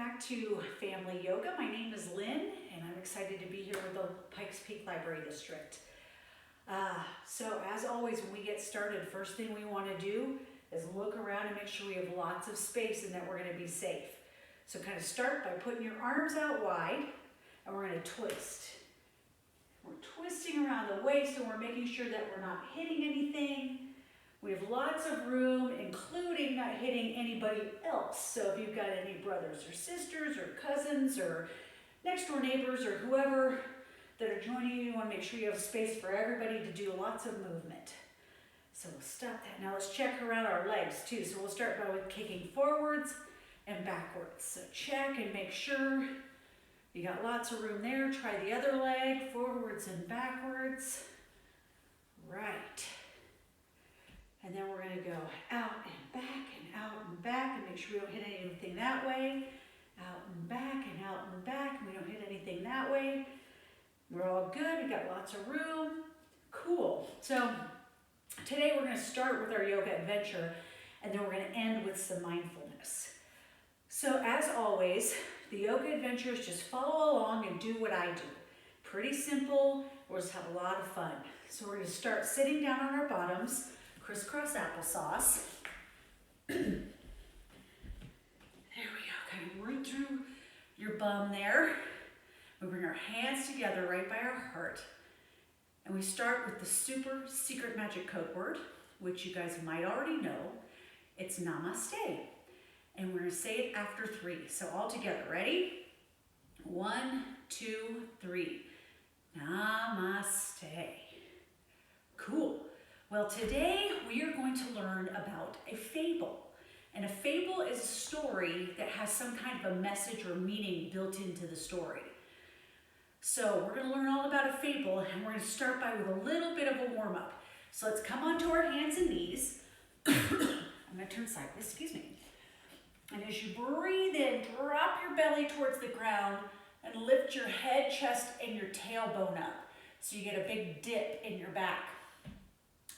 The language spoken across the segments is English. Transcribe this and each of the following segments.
back to Family Yoga. My name is Lynn, and I'm excited to be here with the Pikes Peak Library District. So as always, when we get started, first thing we want to do is look around and make sure we have lots of space and that we're going to be safe. So kind of start by putting your arms out wide, and we're going to twist. We're twisting around the waist, and we're making sure that we're not hitting anything. We have lots of room, including not hitting anybody else. So if you've got any brothers or sisters or cousins or next door neighbors or whoever that are joining you, you want to make sure you have space for everybody to do lots of movement. So we'll stop that. Now let's check around our legs too. So we'll start by with kicking forwards and backwards. So check and make sure you got lots of room there. Try the other leg, forwards and backwards. Right. And then we're going to go out and back and make sure we don't hit anything that way. Out and back and we don't hit anything that way. We're all good. We got lots of room. Cool. So today we're going to start with our yoga adventure, and then we're going to end with some mindfulness. So as always, the yoga adventure is just follow along and do what I do. Pretty simple. We'll just have a lot of fun. So we're going to start sitting down on our bottoms. Crisscross applesauce. There we go, kind of right through your bum there. We bring our hands together right by our heart. And we start with the super secret magic code word, which you guys might already know. It's namaste. And we're gonna say it after 3. So all together, ready? 1, 2, 3. Namaste. Cool. Well, today we are going to learn about a fable. And a fable is a story that has some kind of a message or meaning built into the story. So we're going to learn all about a fable, and we're going to start by with a little bit of a warm-up. So let's come onto our hands and knees. I'm going to turn sideways, excuse me. And as you breathe in, drop your belly towards the ground and lift your head, chest, and your tailbone up. So you get a big dip in your back.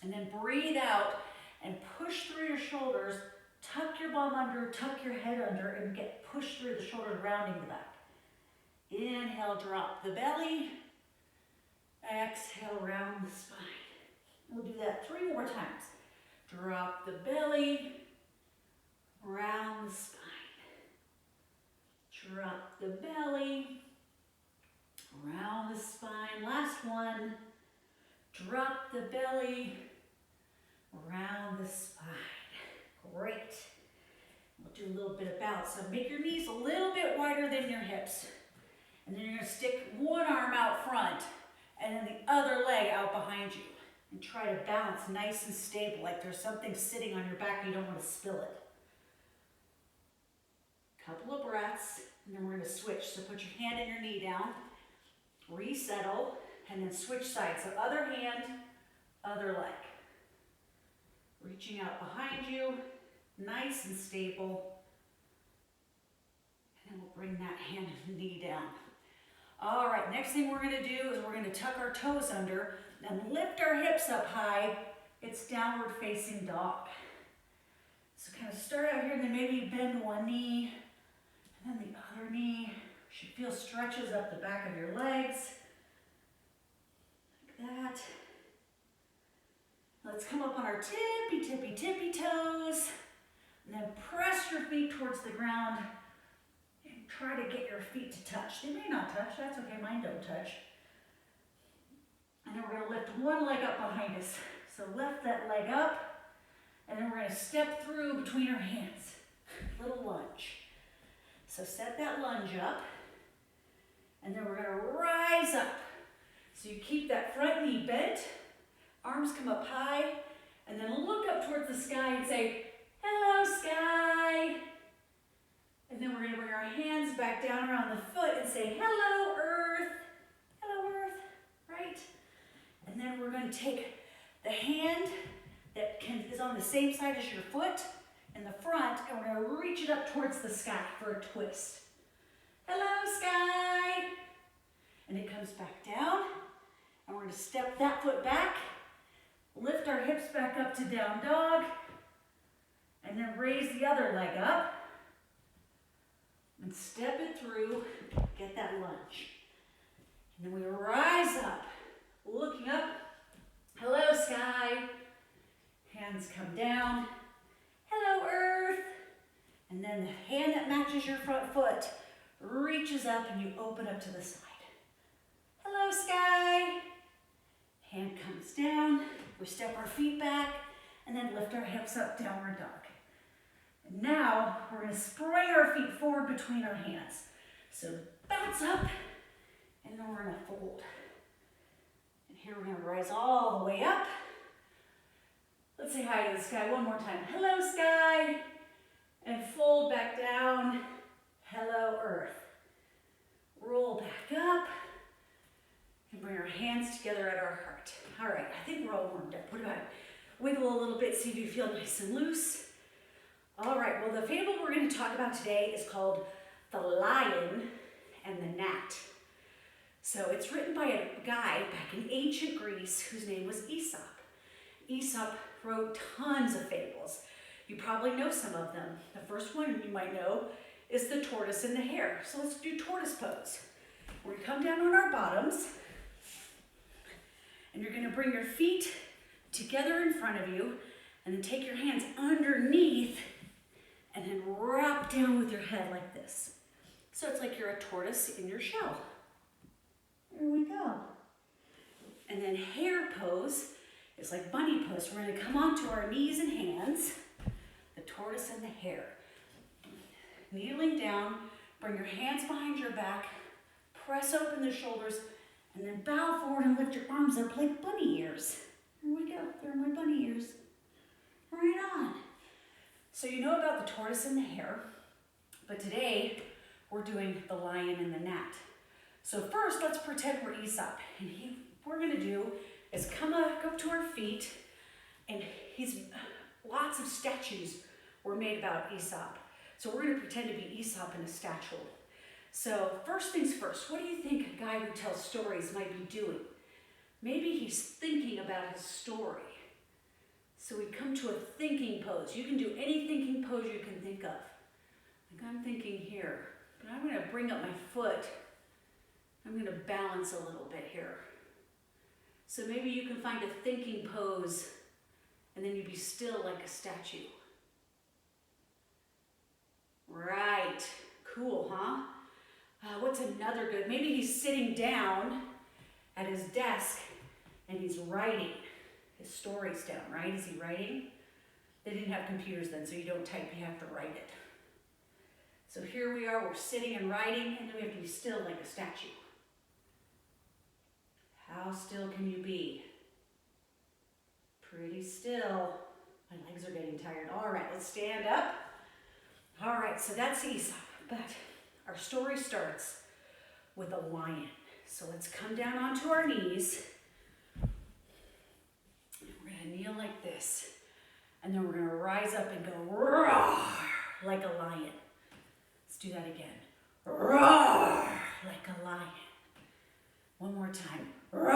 And then breathe out and push through your shoulders, tuck your bum under, tuck your head under, and get pushed through the shoulders, rounding the back. Inhale, drop the belly. Exhale, round the spine. We'll do that 3 more times. Drop the belly, round the spine. Drop the belly, round the spine. Last one. Drop the belly, round the spine. Great. We'll do a little bit of bounce. So make your knees a little bit wider than your hips. And then you're going to stick one arm out front and then the other leg out behind you. And try to balance nice and stable, like there's something sitting on your back and you don't want to spill it. Couple of breaths, and then we're going to switch. So put your hand and your knee down, resettle, and then switch sides. So other hand, other leg. Reaching out behind you, nice and stable. And then we'll bring that hand and knee down. All right, next thing we're going to do is we're going to tuck our toes under and lift our hips up high. It's downward facing dog. So kind of start out here, and then maybe bend one knee, and then the other knee. Should feel stretches up the back of your legs. That. Let's come up on our tippy toes, and then press your feet towards the ground and try to get your feet to touch. They may not touch, that's okay, mine don't touch. And then we're going to lift one leg up behind us. So lift that leg up, and then we're going to step through between our hands. Little lunge. So set that lunge up, and then we're going to rise up. So you keep that front knee bent, arms come up high, and then look up towards the sky and say, hello, sky. And then we're going to bring our hands back down around the foot and say, hello, earth. Hello, earth. Right? And then we're going to take the hand that is on the same side as your foot in the front, and we're going to reach it up towards the sky for a twist. Hello, sky. And it comes back down. And we're going to step that foot back, lift our hips back up to down dog, and then raise the other leg up. And step it through, get that lunge. And then we rise up, looking up. Hello, sky. Hands come down. Hello, earth. And then the hand that matches your front foot reaches up and you open up to the side. Hello, sky. Hand comes down. We step our feet back and then lift our hips up, downward dog. And now we're going to spray our feet forward between our hands. So bounce up and then we're going to fold. And here we're going to rise all the way up. Let's say hi to the sky one more time. Hello, sky. And fold back down. Hello, earth. Roll back up. And bring our hands together at our heart. All right, I think we're all warmed up. What about it? Wiggle a little bit, see if you feel nice and loose. All right, well, the fable we're going to talk about today is called The Lion and the Gnat. So it's written by a guy back in ancient Greece whose name was Aesop. Aesop wrote tons of fables. You probably know some of them. The first one you might know is the tortoise and the hare. So let's do tortoise pose. We're going to come down on our bottoms, and you're going to bring your feet together in front of you, and then take your hands underneath, and then wrap down with your head like this. So it's like you're a tortoise in your shell. There we go. And then hare pose is like bunny pose. We're going to come onto our knees and hands, the tortoise and the hare. Kneeling down, bring your hands behind your back, press open the shoulders, and then bow forward and lift your arms up like bunny ears. Here we go. There are my bunny ears. Right on. So you know about the tortoise and the hare, but today we're doing the lion and the gnat. So first, let's pretend we're Aesop. And what we're going to do is come up to our feet, and lots of statues were made about Aesop. So we're going to pretend to be Aesop in a statue. So first things first, what do you think a guy who tells stories might be doing? Maybe he's thinking about his story. So we come to a thinking pose. You can do any thinking pose you can think of. Like I'm thinking here, but I'm going to bring up my foot. I'm going to balance a little bit here. So maybe you can find a thinking pose and then you'd be still like a statue. Right, cool, huh? What's another good? Maybe he's sitting down at his desk and he's writing his stories down, right? Is he writing? They didn't have computers then, so you don't type, you have to write it. So here we are, we're sitting and writing, and then we have to be still like a statue. How still can you be? Pretty still. My legs are getting tired. All right, let's stand up. All right, so that's Aesop, but our story starts with a lion. So let's come down onto our knees. We're gonna kneel like this. And then we're gonna rise up and go roar like a lion. Let's do that again. Roar like a lion. One more time. Roar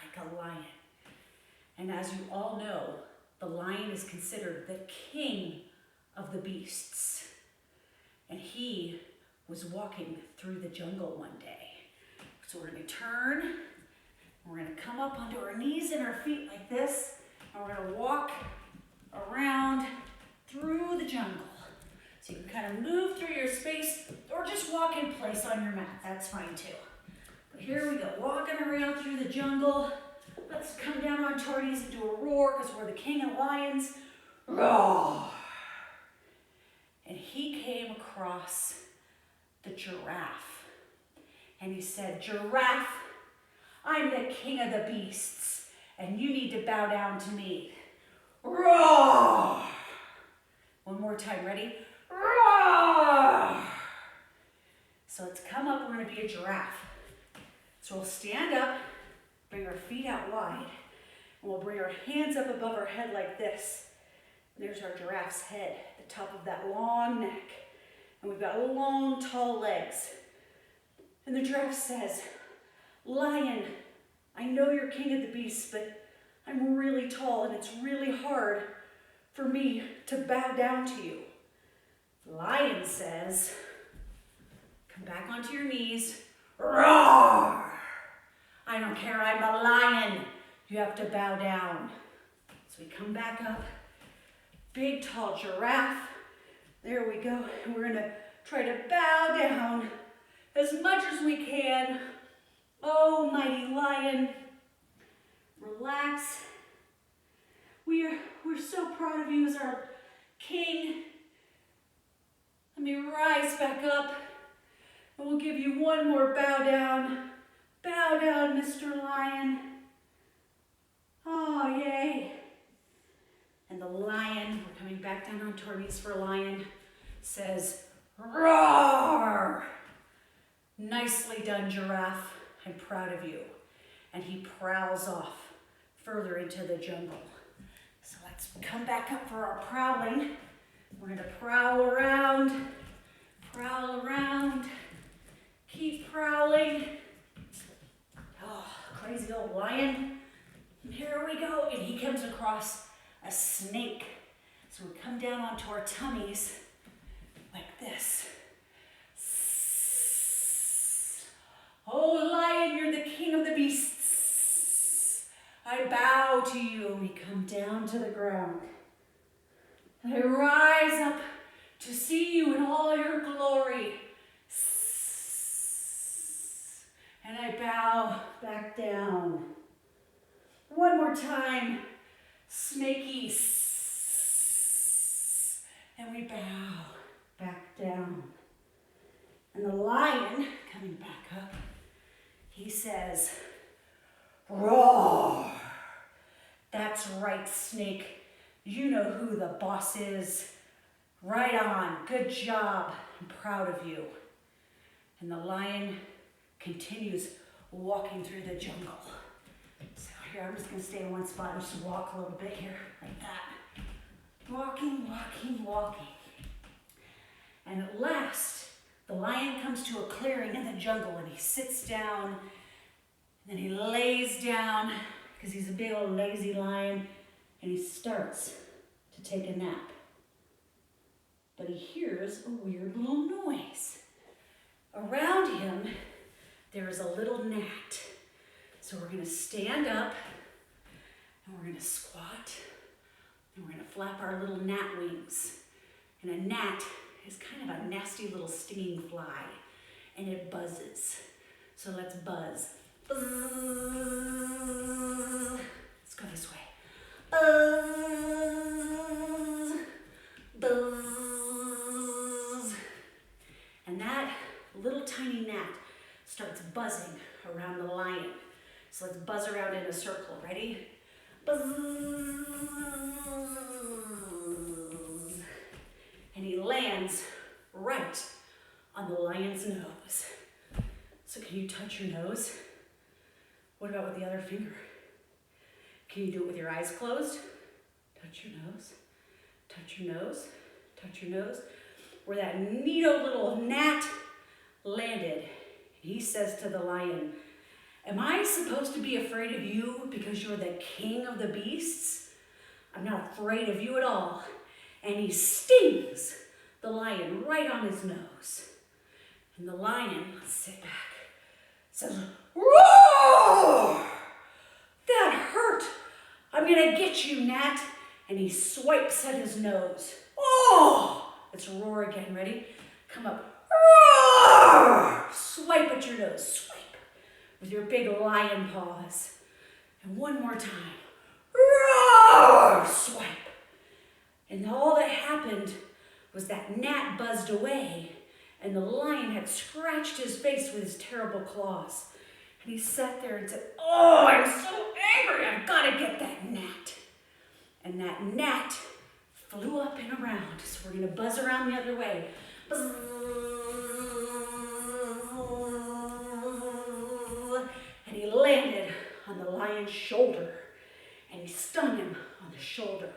like a lion. And as you all know, the lion is considered the king of the beasts. And he was walking through the jungle one day. So we're going to turn, we're going to come up onto our knees and our feet like this, and we're going to walk around through the jungle. So you can kind of move through your space or just walk in place on your mat. That's fine too. But here we go, walking around through the jungle. Let's come down onto our knees and do a roar because we're the king of lions. Roar! And he came across the giraffe. And he said, Giraffe, I'm the king of the beasts, and you need to bow down to me. Roar! One more time, ready? Roar! So let's come up, we're gonna be a giraffe. So we'll stand up, bring our feet out wide, and we'll bring our hands up above our head like this. There's our giraffe's head, the top of that long neck. And we've got long, tall legs. And the giraffe says, Lion, I know you're king of the beasts, but I'm really tall and it's really hard for me to bow down to you. Lion says, come back onto your knees. Roar! I don't care, I'm a lion. You have to bow down. So we come back up. Big, tall giraffe. There we go. And we're gonna try to bow down as much as we can. Oh, mighty lion. Relax. We're so proud of you as our king. Let me rise back up. And we'll give you one more bow down. Bow down, Mr. Lion. Oh, yay. And the lion, we're coming back down onto our knees for lion, says, roar! Nicely done, giraffe. I'm proud of you. And he prowls off further into the jungle. So let's come back up for our prowling. We're gonna prowl around, keep prowling. Oh, crazy old lion. And here we go, and he comes across a snake. So we come down onto our tummies like this. Oh, lion, you're the king of the beasts. I bow to you. We come down to the ground. And I rise up to see you in all your glory. And I bow back down. One more time. Snaky. And we bow back down. And the lion, coming back up, he says, roar. That's right, snake. You know who the boss is. Right on. Good job. I'm proud of you. And the lion continues walking through the jungle. So here, I'm just going to stay in one spot and just walk a little bit here, like that. Walking, walking, walking. And at last, the lion comes to a clearing in the jungle and he sits down. And then he lays down because he's a big old lazy lion. And he starts to take a nap. But he hears a weird little noise. Around him, there is a little gnat. So we're going to stand up, and we're going to squat, and we're going to flap our little gnat wings. And a gnat is kind of a nasty little stinging fly, and it buzzes. So let's buzz. Buzz. Let's go this way. Buzz, buzz. And that little tiny gnat starts buzzing around the lion. So let's buzz around in a circle. Ready? Buzz. And he lands right on the lion's nose. So can you touch your nose? What about with the other finger? Can you do it with your eyes closed? Touch your nose, touch your nose, touch your nose. Where that neato little gnat landed. He says to the lion, am I supposed to be afraid of you because you're the king of the beasts? I'm not afraid of you at all. And he stings the lion right on his nose. And the lion, let's sit back, says, roar! That hurt. I'm gonna get you, gnat. And he swipes at his nose. Oh! Let's roar again. Ready? Come up. Roar! Swipe at your nose. Swipe with your big lion paws. And one more time. Roar! Swipe. And all that happened was that gnat buzzed away, and the lion had scratched his face with his terrible claws. And he sat there and said, oh, I'm so angry. I've got to get that gnat. And that gnat flew up and around. So we're going to buzz around the other way. Buzz. And he landed on the lion's shoulder. And he stung him on the shoulder.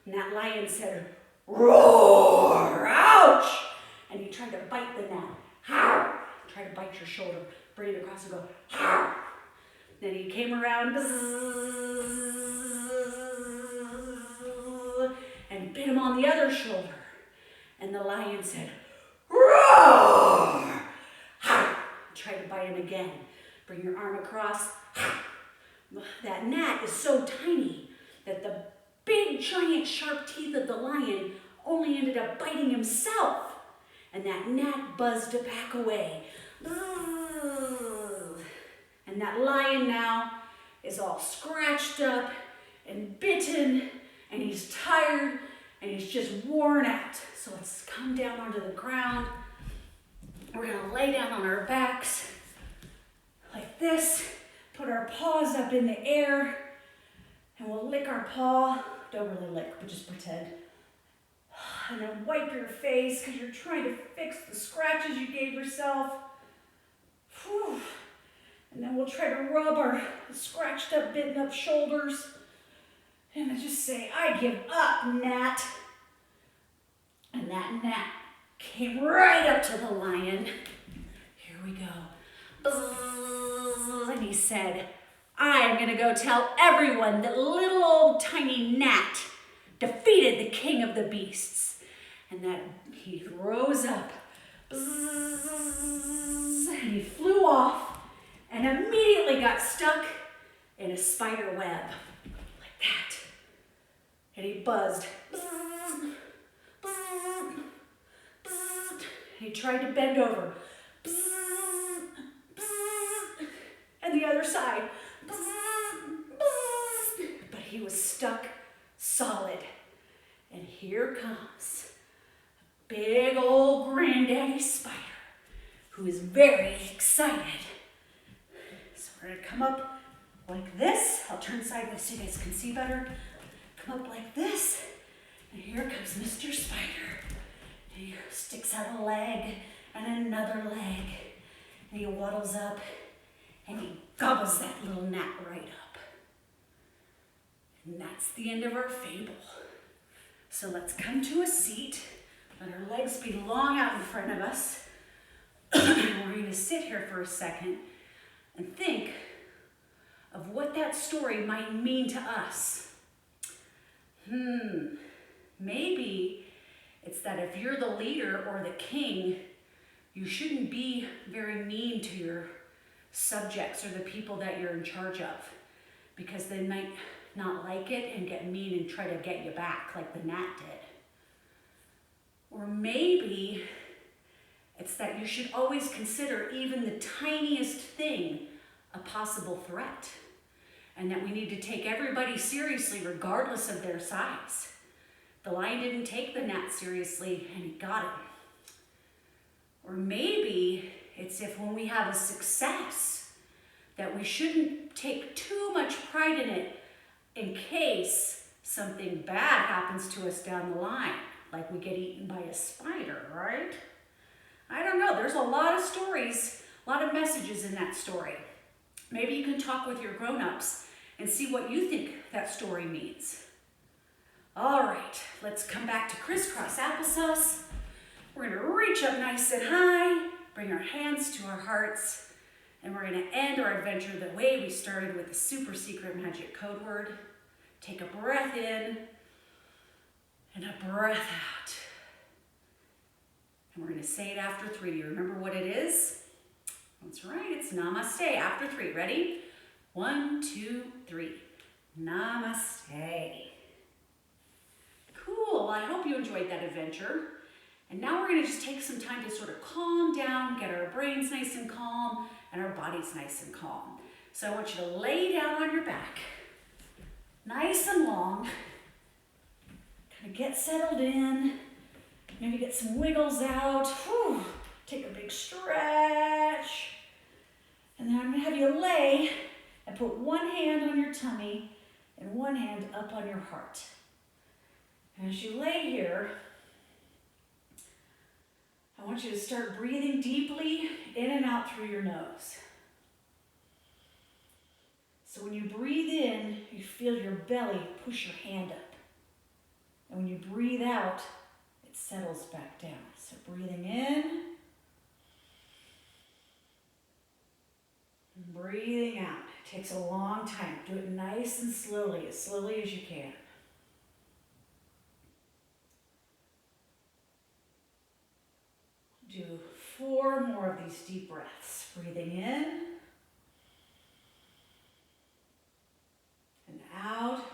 And that lion said, roar, ouch. And he tried to bite the gnat. How? Try to bite your shoulder. Bring it across and go, how? Then he came around, and bit him on the other shoulder. And the lion said, roar! Try to bite him again. Bring your arm across. That gnat is so tiny that the big, giant, sharp teeth of the lion only ended up biting himself. And that gnat buzzed back away. And that lion now is all scratched up and bitten, and he's tired, and he's just worn out. So let's come down onto the ground. We're gonna lay down on our backs like this, put our paws up in the air, and we'll lick our paw. Don't really lick, but just pretend. And then wipe your face because you're trying to fix the scratches you gave yourself. Whew. And then we'll try to rub our scratched up, bitten up shoulders. And I just say, I give up, gnat. And that gnat came right up to the lion. Here we go. Bzzz, and he said, I'm gonna go tell everyone that little old tiny gnat defeated the king of the beasts. And that he rose up. Bzzz, and he flew off and immediately got stuck in a spider web. Like that. And he buzzed. Bzzz, bzzz, bzzz. And he tried to bend over. Bzzz, bzzz. And the other side. Bzzz, bzzz. But he was stuck solid. And here comes a big old granddaddy spider who is very excited. So we're going to come up like this. I'll turn sideways so you guys can see better. Come up like this. And here comes Mr. Spider. And he sticks out a leg and another leg. And he waddles up and he gobbles that little gnat right up. And that's the end of our fable. So let's come to a seat. Let our legs be long out in front of us. We're going to sit here for a second and think of what that story might mean to us. Maybe it's that if you're the leader or the king, you shouldn't be very mean to your subjects or the people that you're in charge of, because they might not like it and get mean and try to get you back like the gnat did. Or maybe it's that you should always consider even the tiniest thing a possible threat, and that we need to take everybody seriously regardless of their size. The lion didn't take the gnat seriously and he got him. Or maybe it's if when we have a success that we shouldn't take too much pride in it in case something bad happens to us down the line, like we get eaten by a spider, right? I don't know, there's a lot of stories, a lot of messages in that story. Maybe you can talk with your grown-ups and see what you think that story means. All right, let's come back to crisscross applesauce. We're gonna reach up nice and high, bring our hands to our hearts, and we're gonna end our adventure the way we started with the super secret magic code word. Take a breath in and a breath out. And we're gonna say it after 3. Do you remember what it is? That's right, it's namaste. After 3, ready? 1, 2, 3. Namaste. Cool, I hope you enjoyed that adventure. And now we're gonna just take some time to sort of calm down, get our brains nice and calm, and our bodies nice and calm. So I want you to lay down on your back, nice and long, kind of get settled in, maybe get some wiggles out. Whew. Take a big stretch. And then I'm gonna have you lay and put one hand on your tummy and one hand up on your heart. And as you lay here, I want you to start breathing deeply in and out through your nose. So when you breathe in, you feel your belly push your hand up. And when you breathe out, it settles back down. So breathing in, and breathing out. It takes a long time. Do it nice and slowly as you can. Do 4 more of these deep breaths. Breathing in and out.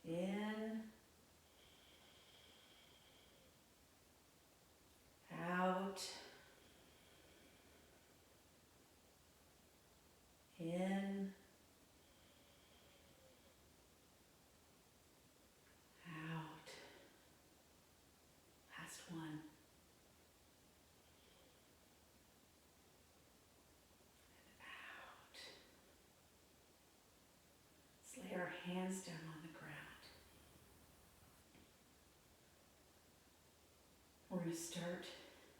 In, out, in, out. Last one. Out. Let's lay our hands down on the ground. We're going to start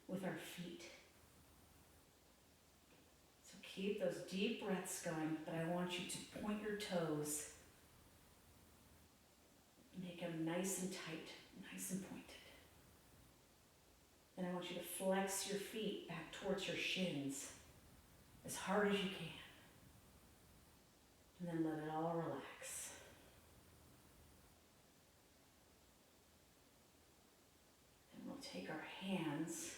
with our feet. So keep those deep breaths going, but I want you to point your toes. Make them nice and tight, nice and pointed. Then I want you to flex your feet back towards your shins as hard as you can. And then let it all relax. Take our hands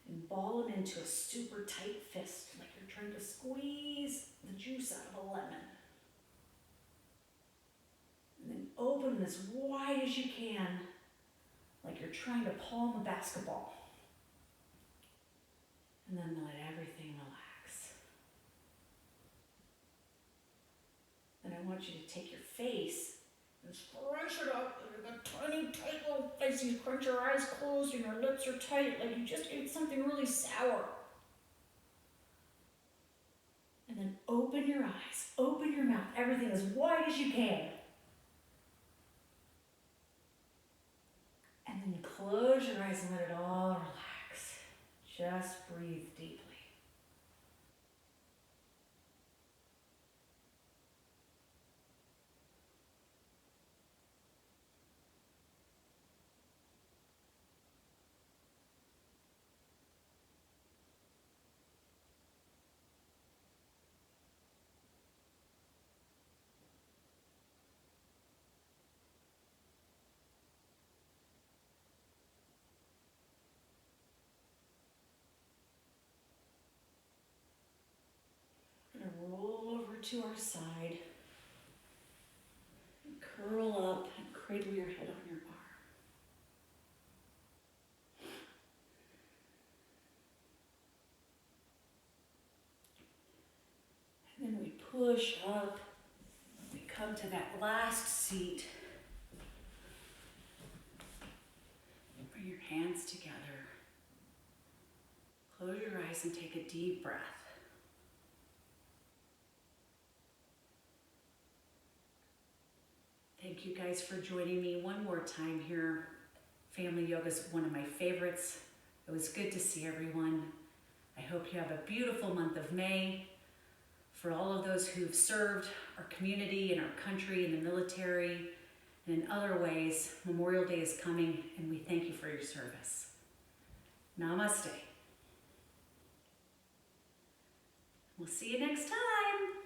and ball them into a super tight fist, like you're trying to squeeze the juice out of a lemon. And then open them as wide as you can, like you're trying to palm a basketball. And then let everything relax. Then I want you to take your face and scrunch it up. You've got tiny, tight little face. You crunch your eyes closed and your lips are tight, like you just ate something really sour. And then open your eyes, open your mouth, everything as wide as you can. And then close your eyes and let it all relax. Just breathe deeply. Roll over to our side, and curl up and cradle your head on your arm. And then we push up, we come to that last seat. Bring your hands together. Close your eyes and take a deep breath. Thank you guys for joining me one more time here. Family yoga is one of my favorites. It was good to see everyone. I hope you have a beautiful month of May. For all of those who've served our community and our country in the military and in other ways, Memorial Day is coming and we thank you for your service. Namaste. We'll see you next time.